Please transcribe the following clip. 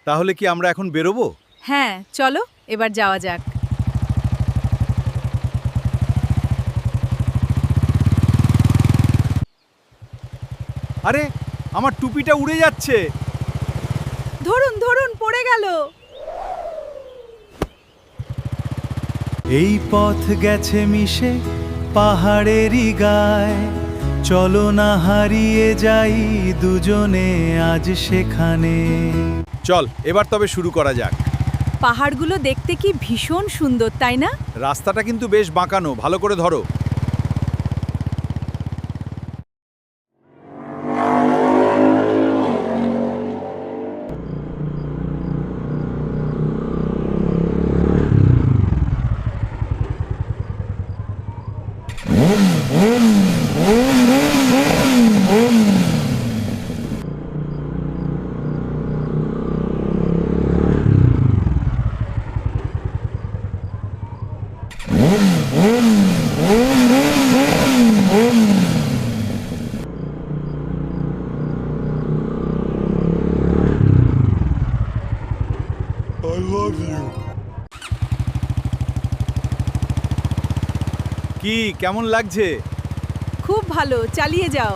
তাহলে কি আমরা এখন বেরোবো? হ্যাঁ, চলো এবার যাওয়া যাক। আরে, আমার টুপিটা উড়ে যাচ্ছে। ধরুন ধরুন, পড়ে গেল। এই পথ গেছে মিশে পাহাড়েরই গায়, চলো না হারিয়ে যাই দুজনে আজ সেখানে। চল এবার তবে শুরু করা যাক। পাহাড়গুলো দেখতে কি ভীষণ সুন্দর, তাই না? রাস্তাটা কিন্তু বেশ বাঁকানো, ভালো করে ধরো। কি কেমন লাগছে? খুব ভালো, চালিয়ে যাও।